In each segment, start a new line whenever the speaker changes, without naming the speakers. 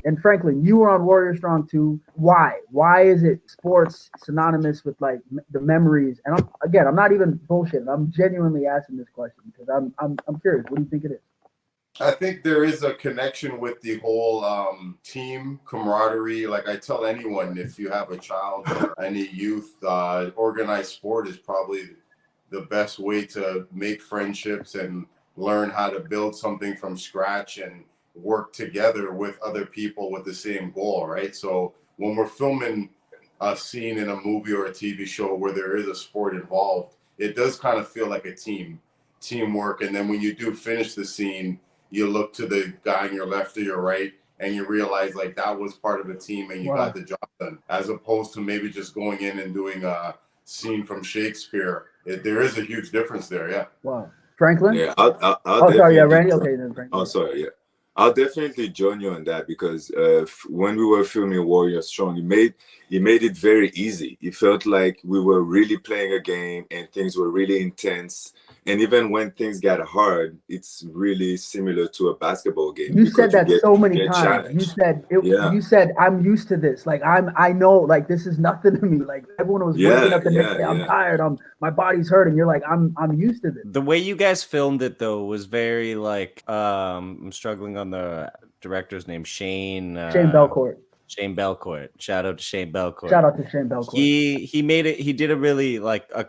And Franklin, you were on Warrior Strong too. Why? Why is it sports synonymous with like the memories? And I'm not even bullshitting. I'm genuinely asking this question because I'm curious. What do you think it is?
I think there is a connection with the whole team camaraderie. Like I tell anyone, if you have a child, any youth, organized sport is probably the best way to make friendships and learn how to build something from scratch and work together with other people with the same goal, right? So when we're filming a scene in a movie or a TV show where there is a sport involved, it does kind of feel like a teamwork. And then when you do finish the scene, you look to the guy on your left or your right, and you realize like that was part of a team and you got the job done, as opposed to maybe just going in and doing a scene from Shakespeare. There is a huge difference there. Yeah.
Wow. Franklin?
Yeah. I'll
sorry. Yeah, Randy. Okay, then Franklin.
Oh, sorry. Yeah. I'll definitely join you on that because when we were filming Warrior Strong, it made it very easy. It felt like we were really playing a game and things were really intense. And even when things got hard, it's really similar to a basketball game.
You said that so many times. You said I'm used to this. Like I know like this is nothing to me. Like everyone was waking up the next day. I'm tired. My body's hurting. You're like I'm used to this.
The way you guys filmed it though was very like I'm struggling on the director's name, Shane
Belcourt.
Shane Belcourt. Shout out to Shane Belcourt. He made it. He did a really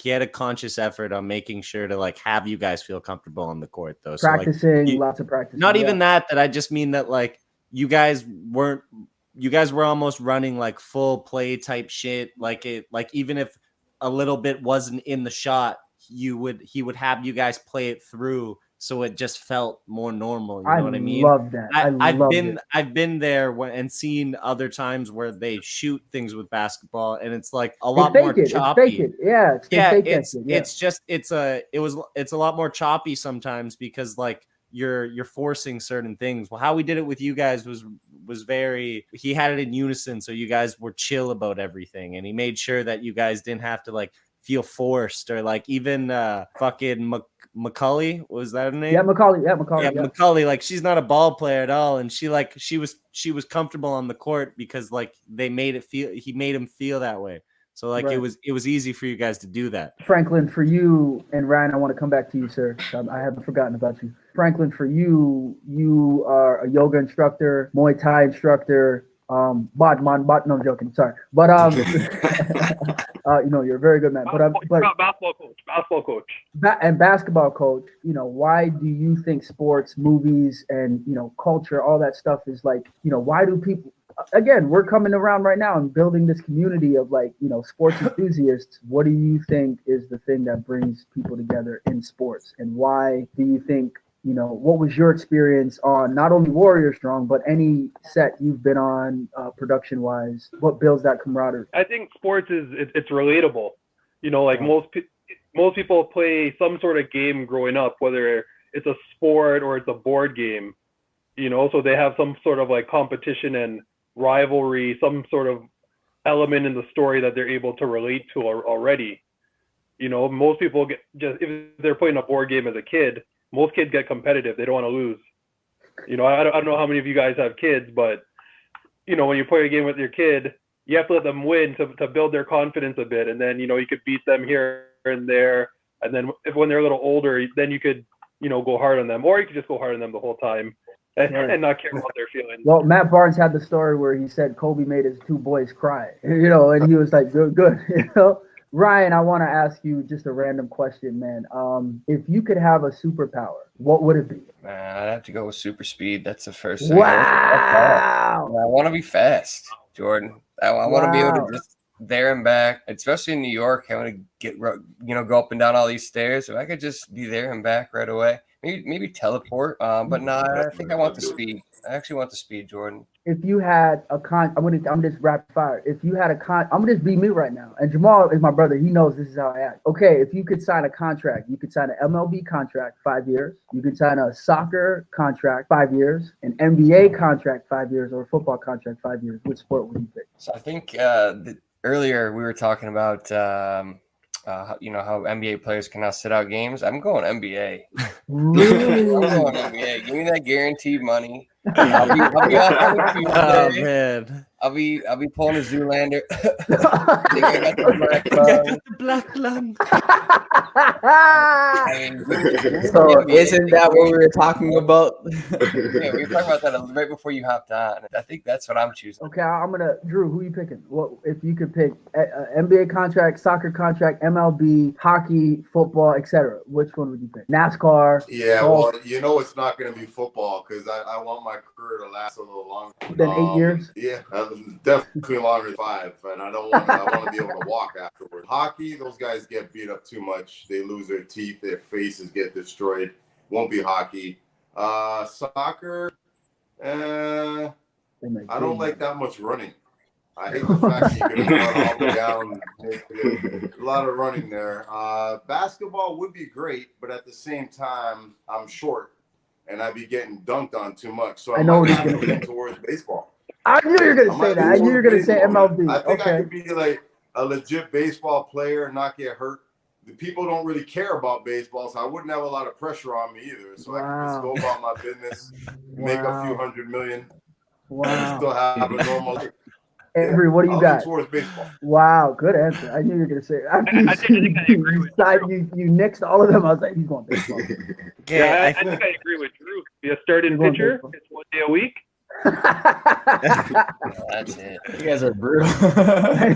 he had a conscious effort on making sure to like have you guys feel comfortable on the court though.
Practicing, so, lots of practicing.
Not even that I just mean that like you guys were almost running like full play type shit. Like even if a little bit wasn't in the shot, he would have you guys play it through. So it just felt more normal. You know what I mean?
I love that.
I've been there and seen other times where they shoot things with basketball, and it's like a lot more choppy. It's a lot more choppy sometimes because like you're forcing certain things. Well, how we did it with you guys was very. He had it in unison, so you guys were chill about everything, and he made sure that you guys didn't have to like feel forced or like even fucking Macaulay, was that her name?
Yeah, Macaulay.
Macaulay, like she's not a ball player at all, and she was comfortable on the court because like he made him feel that way. So like it was easy for you guys to do that.
Franklin, for you and Ryan, I want to come back to you, sir. I haven't forgotten about you. Franklin, for you, you are a yoga instructor, Muay Thai instructor. No, I'm joking. Sorry, but you're a very good man. But
basketball coach,
and basketball coach. Why do you think sports, movies, and culture, all that stuff is like, why do people? Again, we're coming around right now and building this community of like, sports enthusiasts. What do you think is the thing that brings people together in sports, and why do you think? What was your experience on not only Warrior Strong, but any set you've been on production-wise? What builds that camaraderie?
I think sports it's relatable. Most people play some sort of game growing up, whether it's a sport or it's a board game. So they have some sort of like competition and rivalry, some sort of element in the story that they're able to relate to already. Most people if they're playing a board game as a kid. Most kids get competitive. They don't want to lose. I don't know how many of you guys have kids, but, when you play a game with your kid, you have to let them win to build their confidence a bit. And then, you could beat them here and there. And then when they're a little older, then you could, go hard on them. Or you could just go hard on them the whole time and not care about their feelings.
Well, Matt Barnes had the story where he said Kobe made his two boys cry, and he was like, good. Ryan, I want to ask you just a random question, man. If you could have a superpower, what would it be?
Man, I'd have to go with super speed. That's the first thing.
Wow.
I want to be fast, Jordan. I want to be able to just there and back, especially in New York. I want to get, go up and down all these stairs. If I could just be there and back right away, maybe teleport. But no, I think I want the speed. I actually want the speed, Jordan.
If you had a I'm just rapid fire. If you had a I'm gonna just be me right now. And Jamal is my brother. He knows this is how I act. Okay, if you could sign a contract, you could sign an MLB contract, 5 years. You could sign a soccer contract, 5 years, an NBA contract, 5 years, or a football contract, 5 years. Which sport would you pick?
So I think earlier we were talking about how NBA players can now sit out games. I'm going NBA.
Really?
I'm going NBA. Give me that guaranteed money. I'll be on Tuesday.
Oh man,
I'll be pulling a Zoolander. I think I got the black lung.
the black lung.
I mean,
So isn't that what we were talking about?
yeah, we were talking about that right before you hopped on. I think that's what I'm choosing.
Okay, I'm gonna Drew. Who you picking? What if you could pick NBA contract, soccer contract, MLB, hockey, football, etc.? Which one would you pick? NASCAR.
Yeah,
golf,
well, you know it's not going to be football because I want my career to last a little longer
than 8 years.
Yeah, definitely longer than 5, and I want to be able to walk afterwards. Hockey, those guys get beat up too much. They lose their teeth, their faces get destroyed. Won't be hockey. Soccer, I don't like that much running. I hate the fact that you can run all the way down. A lot of running there. Basketball would be great, but at the same time, I'm short, and I'd be getting dunked on too much. So I know what he's going to lean towards baseball.
I knew you were going to say that. I knew you were going to say MLB.
I think I could be like a legit baseball player and not get hurt. The people don't really care about baseball, so I wouldn't have a lot of pressure on me either. So I can just go about my business, make a few $100 million, and still have a normal life.
Avery, what do you got?
Towards baseball.
Wow, good answer. I knew you were going to say it. You nixed all of them. I was like, he's going baseball.
Yeah, I think I agree with Drew. Be a starting pitcher. It's 1 day a week.
That's it.
You guys are brutal.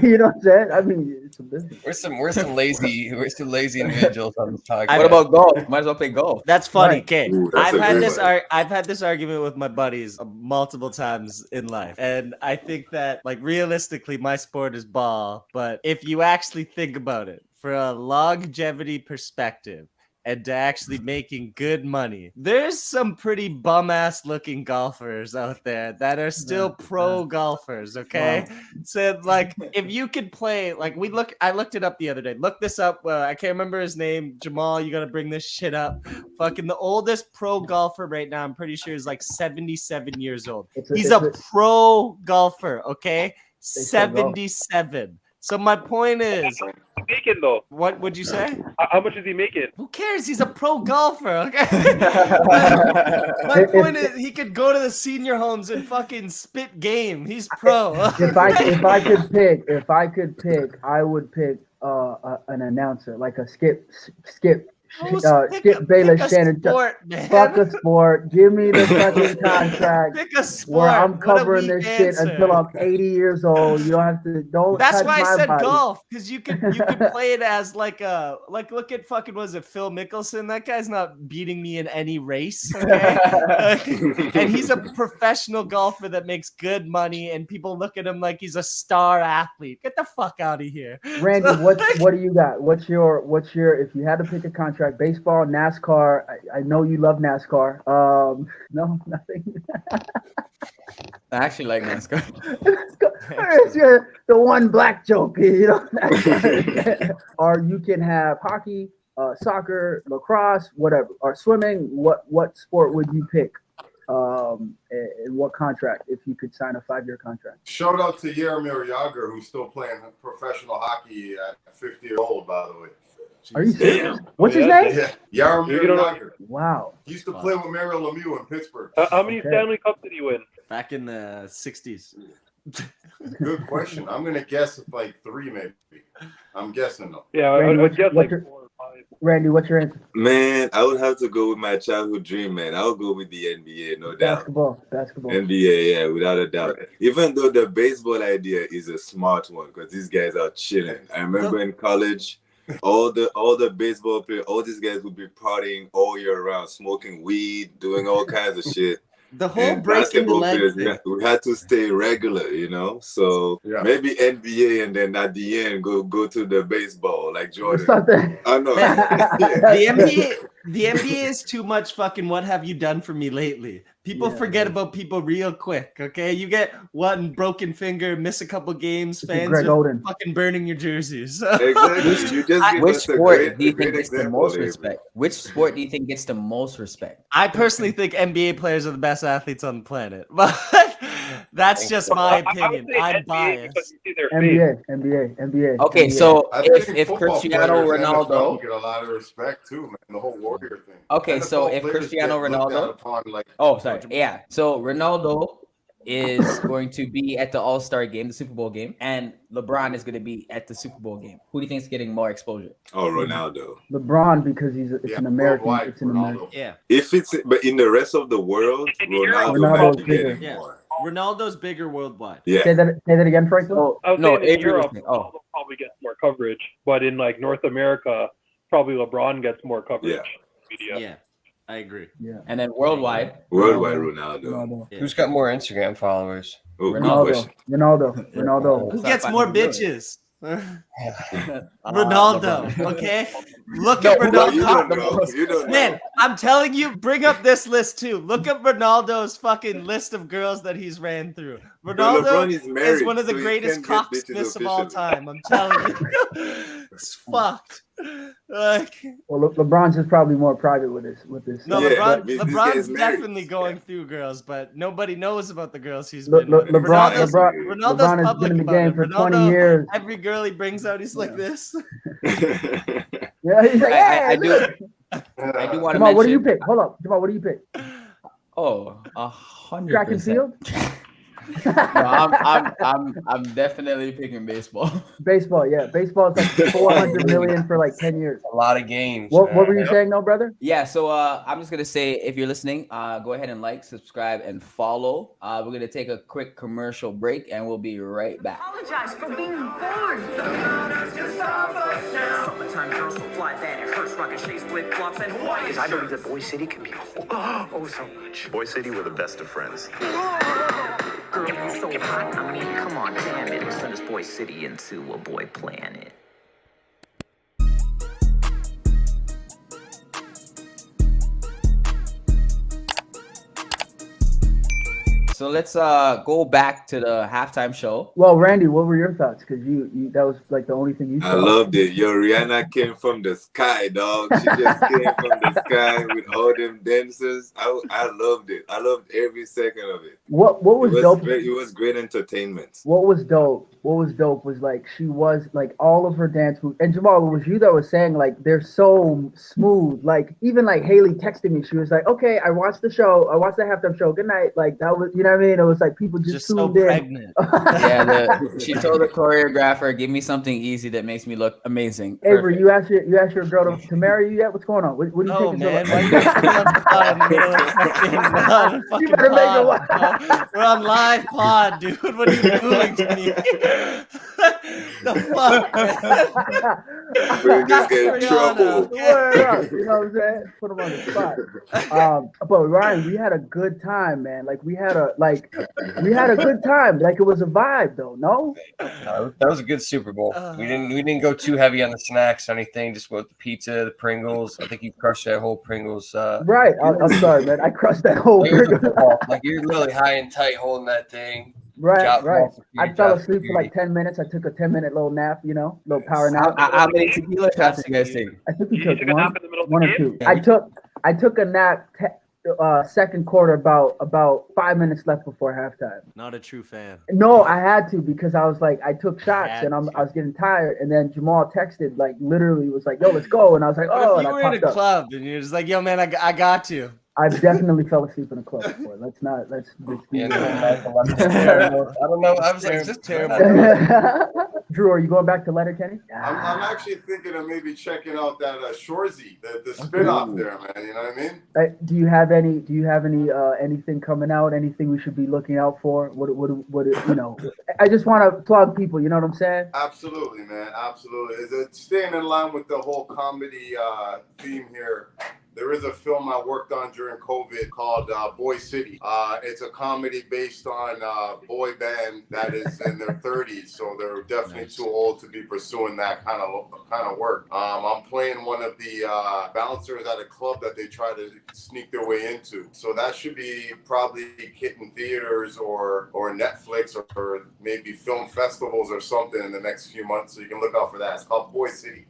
You know what I'm saying? I mean, it's a business.
We're some lazy individuals on this podcast.
What about golf? Might as well play golf.
That's funny.
Right.
Okay,
Ooh, that's a good one.
I've had this argument with my buddies multiple times in life, and I think that like realistically, my sport is ball. But if you actually think about it, for a longevity perspective, and to actually making good money, there's some pretty bum ass looking golfers out there that are still pro golfers. Okay, so like if you could play, like I looked it up the other day. Look this up. I can't remember his name. Jamal, you gotta bring this shit up. Fucking the oldest pro golfer right now, I'm pretty sure is like 77 years old. He's a pro golfer. Okay, 77. So my point is,
Making though.
what would you say?
How much is he making?
Who cares? He's a pro golfer. Okay. My point is, he could go to the senior homes and fucking spit game. He's pro.
If I could pick, I would pick an announcer, like a Skip Bayless Shannon. Fuck a sport. Give me the fucking contract.
Pick a sport.
Where I'm covering this shit until I'm 80 years old. You don't have to. Don't.
That's
touch
why I
my
said
body.
golf, because you could play it as like look at fucking, was it Phil Mickelson? That guy's not beating me in any race. Okay, and he's a professional golfer that makes good money, and people look at him like he's a star athlete. Get the fuck out of here,
Randy. What do you got? What's your if you had to pick a contract? Baseball, NASCAR. I know you love NASCAR. No, nothing.
I actually like NASCAR.
It's the one black joke, you know. Or you can have hockey, soccer, lacrosse, whatever, or swimming. What sport would you pick? And what contract if you could sign a 5-year contract?
Shout out to Jaromir Jagr, who's still playing professional hockey at 50 years old, by the way.
Are you serious? What's his name?
Yeah, Jaromir Jagr.
Wow.
He used to play with Mario Lemieux in Pittsburgh.
How many Stanley Cups did he win?
Back in the 60s.
Good question. I'm gonna guess like 3, maybe. I'm guessing though.
Yeah,
Randy,
I guess like 4 or 5.
Randy, what's your answer?
Man, I would have to go with my childhood dream, man. I would go with the NBA, no doubt.
Basketball.
NBA, yeah, without a doubt. Even though the baseball idea is a smart one, because these guys are chilling. I remember in college, all the baseball players, all these guys would be partying all year round, smoking weed, doing all kinds of shit.
The whole
And
breaking the
basketball
leg
players,
thing.
we had to stay regular, you know. So maybe NBA, and then at the end go to the baseball like Jordan.
Something.
I know.
The NBA is too much fucking what have you done for me lately. People forget about people real quick, okay? You get one broken finger, miss a couple games, fans are fucking burning your jerseys.
Exactly.
Which sport do you think gets the most respect? Which sport do you think gets the most respect?
I personally think NBA players are the best athletes on the planet. But That's just my
I would
opinion.
say
I'm
NBA
biased.
because you see their face.
NBA.
Okay,
NBA.
so
I
if
think football
Cristiano
players in NFL
Ronaldo,
get a lot of respect too, man. The whole warrior thing.
okay, so
NFL
if
players
Cristiano
get looked at
Ronaldo,
upon like
oh sorry, yeah, so Ronaldo is going to be at the All-Star game, the Super Bowl game, and LeBron is going to be at the Super Bowl game. Who do you think is getting more exposure?
Oh, Ronaldo.
LeBron, because it's an American.
worldwide,
It's an American.
Ronaldo.
Yeah.
If it's but in the rest of the world, Ronaldo
Ronaldo's
might be
bigger.
getting
Yeah.
more.
Ronaldo's bigger worldwide.
Yeah.
Say that again, Franklin.
So,
I was
no,
saying in
if you're
Europe,
listening,
Ronaldo probably gets more coverage, but in like North America, probably LeBron gets more coverage.
Yeah.
Media.
Yeah, I agree.
Yeah.
and then worldwide,
Worldwide Ronaldo.
Yeah.
Who's got more Instagram followers?
Oh, good
Ronaldo.
question.
Ronaldo.
Who
Sorry,
gets
I
more
don't know.
bitches?
LeBron.
Ronaldo, okay? Look
No,
at
who
No, you
Ronaldo.
don't know. You don't
Man,
know.
I'm telling you, bring up this list too. Look at Ronaldo's fucking list of girls that he's ran through.
But
Ronaldo
LeBron is married,
is one of the
so he
greatest
can't get bitches
cocksmiths of all
officially.
time. I'm telling you. It's fucked. Like,
Well, LeBron's just probably more private with this.
no,
Yeah,
LeBron,
this guy
LeBron's
is married.
definitely going through girls, but nobody knows about the girls he's
Le-
been
Le-
with.
LeBron
Ronaldo's
LeBron has
public
been in the
about
game
it.
for
Ronaldo,
20 years.
every girl he brings out, he's like this.
Yeah, he's like,
I
hey,
do.
look.
I do want to
Jamal, what do you
mention.
pick? Hold up, Jamal, what do you pick?
Oh, 100%.
Track and field,
No, I'm definitely picking baseball.
baseball. Yeah, baseball is like 400 million for like 10 years.
A lot of games.
What were you saying, no, brother?
Yeah, so I'm just gonna say, if you're listening, go ahead and like, subscribe, and follow. We're gonna take a quick commercial break, and we'll be right back.
Apologize for being born. Summertime girls will fly that it hurts, rockin' shades, flip flops, and Hawaii. I believe that Boy City can be oh so much.
Boy City were the best of friends.
Girl, you so hot. I mean, come on, damn it. Let's turn this Boy City into a boy planet.
So let's go back to the halftime show.
Well, Randy, what were your thoughts? Because you that was like the only thing you saw.
I loved it. Yo, Rihanna came from the sky, dog. She just came from the sky with all them dancers. I loved it. I loved every second of it.
What was dope?
It was great entertainment.
What was dope was like she was like all of her dance moves. And Jamal, it was you that was saying like they're so smooth. Like even like Haley texted me, she was like, "Okay, I watched the show. I watched the halftime show. Good night." Like that was, you know what I mean? It was like people just
so
tuned in.
pregnant.
Yeah, she told the choreographer, "Give me something easy that makes me look amazing."
Avery, you asked your girl to marry you yet? What's going on? What do you
Oh
think?
man, why you putting on the pod in the middle of fucking
You better make it
pod, bro? We're on live pod, dude. What are you doing to me? The fuck, man?
We're just getting in trouble.
Word up, you know what I'm saying? Put him on the spot. But Ryan, we had a good time, man. Like we had a good time. Like it was a vibe, though. No.
That was a good Super Bowl. We didn't go too heavy on the snacks or anything. Just with the pizza, the Pringles. I think you crushed that whole Pringles.
Right. I'm sorry, man. I crushed that whole.
Like you're really high and tight holding that thing.
Right. I fell
Drop
asleep for like 10 minutes. I took a 10-minute little nap, little power nap.
How many tequila shots you guys take?
I think we
You
took
took a nap in the middle of the
one or
game?
two. I took a nap second quarter about 5 minutes left before halftime.
Not a true fan.
No, I had to because I was like I took shots
Had
and I was getting tired, and then Jamal texted like literally was like, "Yo, let's go," and I was like,
What
"Oh,"
if
and
you were
I
in a
popped up.
club and you're just like, yo, man, I got you.
I've definitely fell asleep in a club before. Let's
Yeah, no, I don't know. I was like, is this
Terrible.
Drew, are you going back to Letterkenny?
I'm actually thinking of maybe checking out that Shorzy, the spin-off there, man. You know what I mean?
Do you have any anything coming out? Anything we should be looking out for? What you know? I just want to plug people. You know what I'm saying?
Absolutely, man. Absolutely. It's staying in line with the whole comedy theme here. There is a film I worked on during COVID called Boy City. It's a comedy based on a boy band that is in their 30s, so they're definitely too old to be pursuing that kind of work. I'm playing one of the bouncers at a club that they try to sneak their way into. So that should be probably hitting theaters or Netflix or maybe film festivals or something in the next few months. So you can look out for that. It's called Boy City.